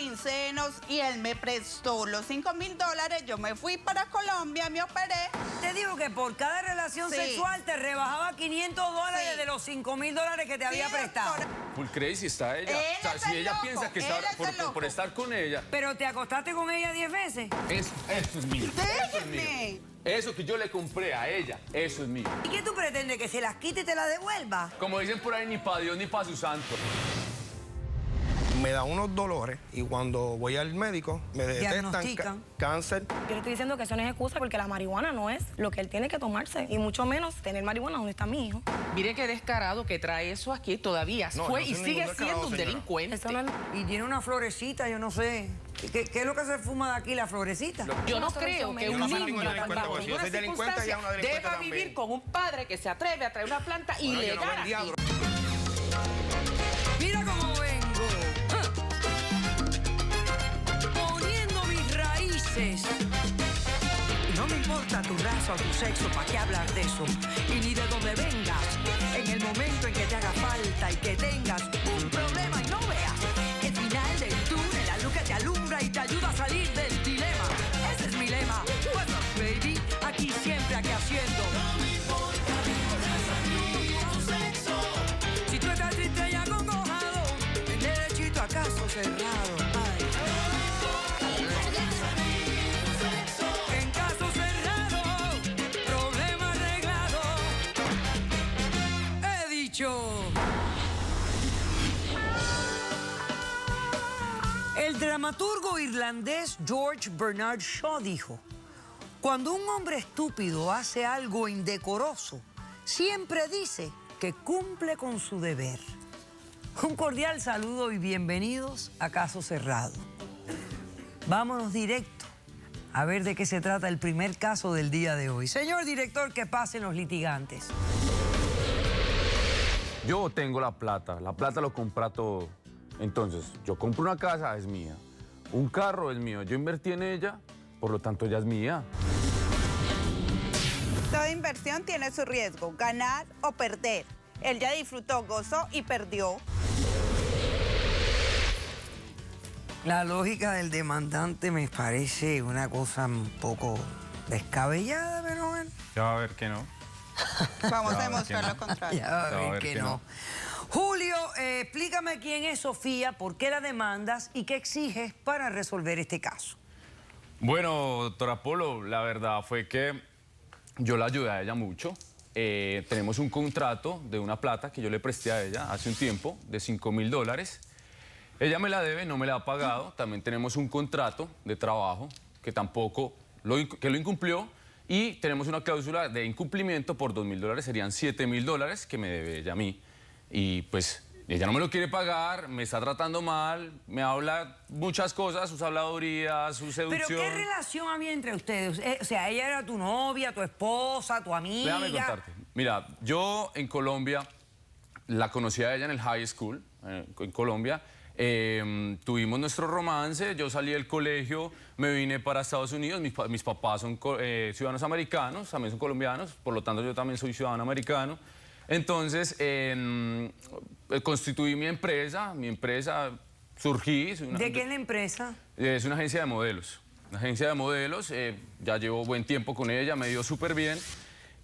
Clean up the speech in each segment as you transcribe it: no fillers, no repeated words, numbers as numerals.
sin senos y él me prestó los $5.000. Yo me fui para Colombia, me operé. Te digo que por cada relación Sí. sexual te rebajaba $500 Sí. de los $5.000 que te había prestado. doctora. Full crazy está ella. Él O sea, es si el ella loco, piensa que él está es el loco. por estar con ella, Pero te acostaste con ella 10 veces. eso es mío. Eso es mío. Déjeme. Eso que yo le compré a ella, eso es mío. ¿Y qué tú pretendes? ¿Que se las quite y te las devuelva? Como dicen por ahí, ni para Dios ni para su santo. Me da unos dolores y cuando voy al médico me detectan Diagnostican. cáncer. Yo le estoy diciendo que eso no es excusa porque la marihuana no es lo que él tiene que tomarse. Y mucho menos tener marihuana donde está mi hijo. Mire qué descarado que trae eso aquí todavía. No, Fue yo y no soy sigue ningún descarado, siendo un señora. delincuente. Eso no es... Y tiene una florecita, yo no sé. ¿Qué es lo que se fuma de aquí, la florecita? Yo no Una creo solución que médica. un Yo no soy niño ningún delincuente, bajo porque si yo ninguna soy delincuente, ella es una circunstancia delincuente deba también. vivir con un padre que se atreve a traer una planta Bueno, yo no ilegal vendía aquí. droga. Mira cómo vengo. Poniendo mis raíces. Y no me importa tu raza o tu sexo, ¿para qué hablar de eso? Y ni de dónde vengas. En el momento en que te haga falta y que tengas un problema y no veas el final del túnel, la luz que te alumbra y te ayuda a salir del dilema. Ese es mi lema. What's up, baby? Aquí siempre, aquí haciendo. Si tú estás triste y acongojado, el derechito a caso cerrado. Ay. En caso cerrado, problema arreglado. He dicho. El dramaturgo irlandés George Bernard Shaw dijo: cuando un hombre estúpido hace algo indecoroso, siempre dice que cumple con su deber. Un cordial saludo y bienvenidos a Caso Cerrado. Vámonos directo a ver de qué se trata el primer caso del día de hoy. Señor director, que pasen los litigantes. Yo tengo la plata lo compra todo. Entonces, yo compro una casa, es mía. Un carro es mío. Yo invertí en ella, por lo tanto, ella es mía. Toda inversión tiene su riesgo, ganar o perder. Él ya disfrutó, gozó y perdió. La lógica del demandante me parece una cosa un poco descabellada, pero bueno. Ya va a ver que no. Vamos a Claro, demostrar que no. lo contrario. Ya va a Ya va a ver ver que que no. no. Julio, explícame quién es Sofía, por qué la demandas y qué exiges para resolver este caso. Bueno, doctora Polo, la verdad fue que yo la ayudé a ella mucho. Tenemos un contrato de una plata que yo le presté a ella hace un tiempo de $5.000. Ella me la debe, no me la ha pagado. También tenemos un contrato de trabajo que tampoco lo incumplió. Y tenemos una cláusula de incumplimiento por $2.000, serían $7.000 que me debe ella a mí. Y pues ella no me lo quiere pagar, me está tratando mal, me habla muchas cosas, sus habladurías, su seducción. ¿Pero qué relación había entre ustedes? O sea, ella era tu novia, tu esposa, tu amiga. Déjame contarte. Mira, yo en Colombia la conocí a ella en el high school, en Colombia. Tuvimos nuestro romance, yo salí del colegio, me vine para Estados Unidos, mis papás son ciudadanos americanos, también son colombianos, por lo tanto yo también soy ciudadano americano. Entonces, constituí mi empresa surgí. ¿De qué es la empresa? Es una agencia de modelos. Una agencia de modelos, ya llevo buen tiempo con ella, me dio súper bien.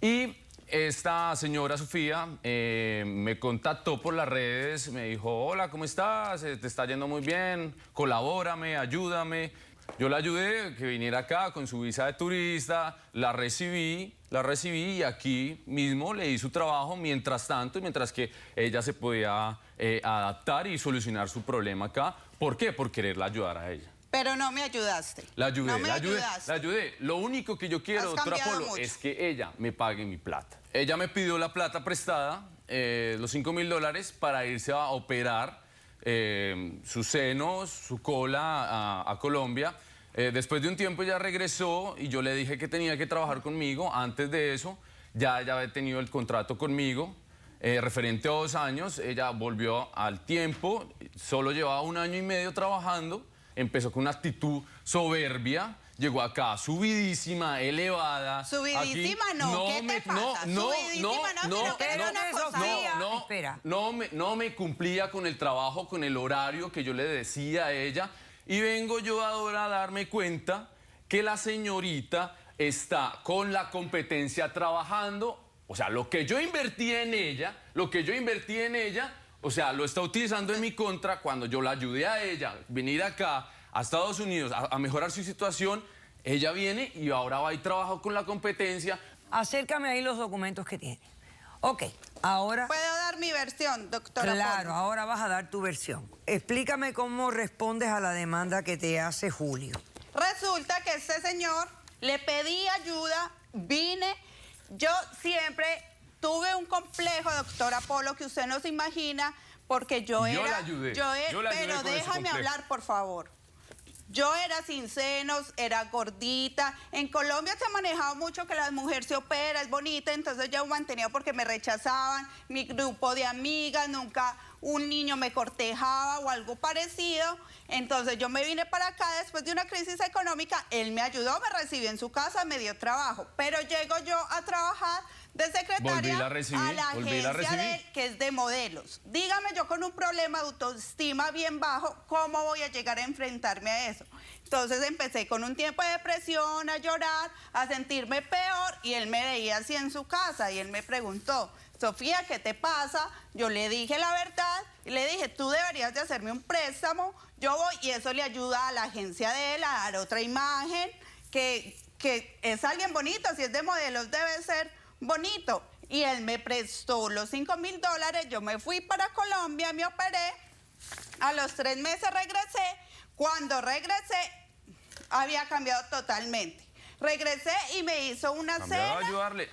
Y esta señora Sofía me contactó por las redes, me dijo, hola, ¿cómo estás? Te está yendo muy bien, colabórame, ayúdame. Yo la ayudé, que viniera acá con su visa de turista, la recibí y aquí mismo le di su trabajo mientras tanto, mientras que ella se podía adaptar y solucionar su problema acá. ¿Por qué? Por quererla ayudar a ella. Pero no me ayudaste. La ayudé, no me la ayudé, ayudaste. la ayudé. Lo único que yo quiero, Has doctora cambiado Polo, mucho. es que ella me pague mi plata. Ella me pidió la plata prestada, los $5.000, para irse a operar sus senos, su cola a Colombia. Después de un tiempo ella regresó y yo le dije que tenía que trabajar conmigo. Antes de eso, ya había tenido el contrato conmigo. Referente a 2 años, ella volvió al tiempo, solo llevaba 1 año y medio trabajando. Empezó con una actitud soberbia, llegó acá subidísima, elevada. Subidísima aquí, no, ¿qué te pasa? Subidísima no, sino que era una cosa. Espera. no me cumplía con el trabajo, con el horario que yo le decía a ella. y vengo yo ahora a darme cuenta que la señorita está con la competencia trabajando. O sea, lo que yo invertí en ella, o sea, lo está utilizando en mi contra cuando yo la ayudé a ella venir acá a Estados Unidos a mejorar su situación. Ella viene y ahora va y trabaja con la competencia. Acércame ahí los documentos que tiene. Ok, ahora... ¿Puedo dar mi versión, doctora Claro, Polo? ahora vas a dar tu versión. Explícame cómo respondes a la demanda que te hace Julio. Resulta que este señor le pedí ayuda, vine. Yo siempre tuve un complejo, doctora Polo, que usted no se imagina, porque yo la ayudé. Yo la ayudé pero con ese déjame complejo. hablar, por favor. Yo era sin senos, era gordita. En Colombia se ha manejado mucho que la mujer se opera, es bonita, entonces yo mantenía porque me rechazaban, mi grupo de amigas, nunca un niño me cortejaba o algo parecido. Entonces yo me vine para acá después de una crisis económica, él me ayudó, me recibió en su casa, me dio trabajo. Pero llego yo a trabajar de secretaria a la agencia de él, que es de modelos. Dígame, yo con un problema de autoestima bien bajo, ¿cómo voy a llegar a enfrentarme a eso? Entonces empecé con un tiempo de depresión, a llorar, a sentirme peor, y él me veía así en su casa y él me preguntó, Sofía, ¿qué te pasa? Yo le dije la verdad y le dije, tú deberías de hacerme un préstamo, yo voy, y eso le ayuda a la agencia de él a dar otra imagen, que es alguien bonito, si es de modelos debe ser bonito. Y él me prestó los $5,000, yo me fui para Colombia, me operé, a los 3 meses regresé. Cuando regresé había cambiado totalmente. Regresé y me hizo una cena.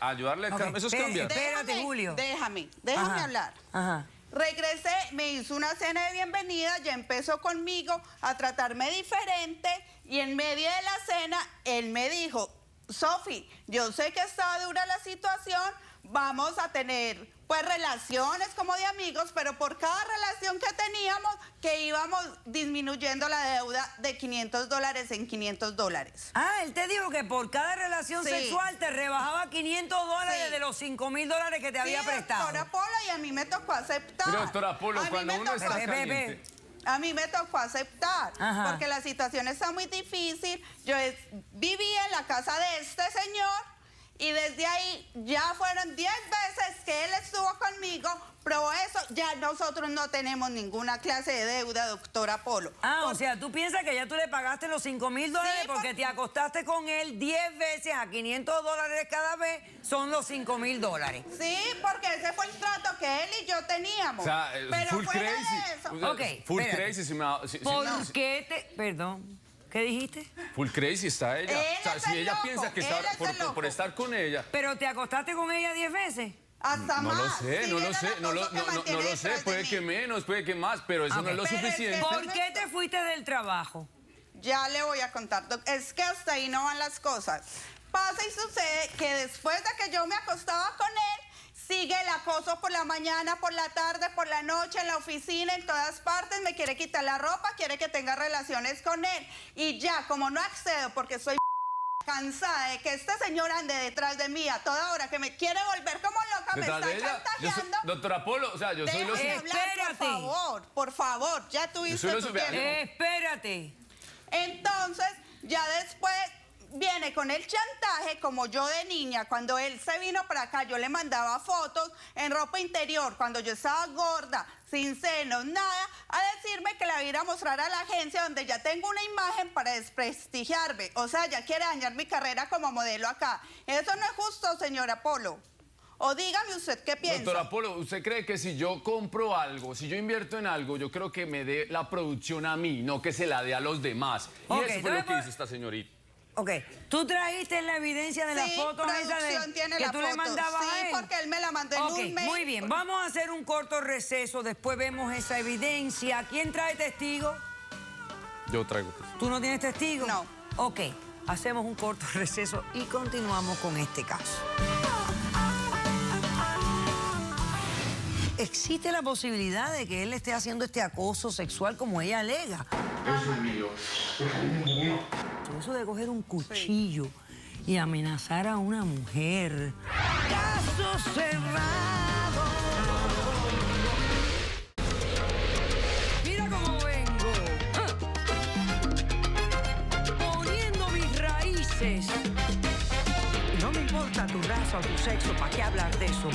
Ayudarle Ok, eso es cambiar. Espérate, Julio. Déjame Ajá, hablar. Ajá. Regresé, me hizo una cena de bienvenida, ya empezó conmigo a tratarme diferente, y en medio de la cena él me dijo, Sofi, yo sé que está dura la situación, vamos a tener pues relaciones como de amigos, pero por cada relación que teníamos, que íbamos disminuyendo la deuda de $500 en $500. Ah, él te dijo que por cada relación Sí. sexual te rebajaba $500 Sí. de los $5,000 que te había prestado. Doctora Polo, y a mí me tocó aceptar. Pero, doctora Polo, A mí cuando me uno tocó está Ve, ve, ve. caliente... A mí me tocó aceptar, Ajá. porque la situación está muy difícil. Yo vivía en la casa de este señor y desde ahí ya fueron 10 veces que él estuvo conmigo, pero eso ya nosotros no tenemos ninguna clase de deuda, doctora Polo. Ah, o sea, tú piensas que ya tú le pagaste los $5,000 Sí, porque te acostaste con él 10 veces a $500 cada vez, son los $5,000. Sí, porque ese fue el trato que él y yo teníamos. O sea, pero full fuera crazy. de eso, O sea, Ok, full espérate. crazy. ¿Por qué te...? Perdón, ¿qué dijiste? Full crazy está ella. Él O sea, es si el ella loco, piensa que él está es el loco. por estar con ella... ¿Pero te acostaste con ella 10 veces? hasta No más. lo sé, Si no lo viera sé, el no acoso que mantiene lo sé, detrás de puede mí. que menos, puede que más, pero eso no es lo Pero es que- suficiente. ¿Por qué te fuiste del trabajo? Ya le voy a contar, es que hasta ahí no van las cosas. Pasa y sucede que después de que yo me acostaba con él, sigue el acoso por la mañana, por la tarde, por la noche, en la oficina, en todas partes. Me quiere quitar la ropa, quiere que tenga relaciones con él. Y ya, como no accedo porque soy cansada de que este señor ande detrás de mí a toda hora, que me quiere volver como loca, me Detrás está de ella, chantajeando. doctora Polo, o sea, yo soy lo Déjame hablar, Espérate. por favor, ya tuviste soy lo tu suficiente. tiempo. Espérate. Entonces, ya después viene con el chantaje, como yo de niña, cuando él se vino para acá, yo le mandaba fotos en ropa interior, cuando yo estaba gorda, sin senos, nada, a decirme que la iba a ir a mostrar a la agencia donde ya tengo una imagen para desprestigiarme. O sea, ya quiere dañar mi carrera como modelo acá. Eso no es justo, señora Polo. O dígame usted qué piensa. Doctora Polo, ¿usted cree que si yo compro algo, si yo invierto en algo, yo creo que me dé la producción a mí, no que se la dé a los demás? Y Ok, eso fue lo que entonces, hizo esta señorita. Ok, ¿tú trajiste la evidencia de las Sí, fotos esa producción tiene que la tú le foto. mandabas Sí, a él? porque él me la mandó en Ok, un mail. muy bien. Vamos a hacer un corto receso, después vemos esa evidencia. ¿Quién trae testigo? Yo traigo. ¿Tú no tienes testigo? No. Ok, hacemos un corto receso y continuamos con este caso. ¿Existe la posibilidad de que él esté haciendo este acoso sexual como ella alega? Eso es mío. Eso de coger un cuchillo y amenazar a una mujer. ¡Caso cerrado! Mira cómo vengo. mereces. Y no me importa tu raza o tu sexo, ¿para qué hablar de eso?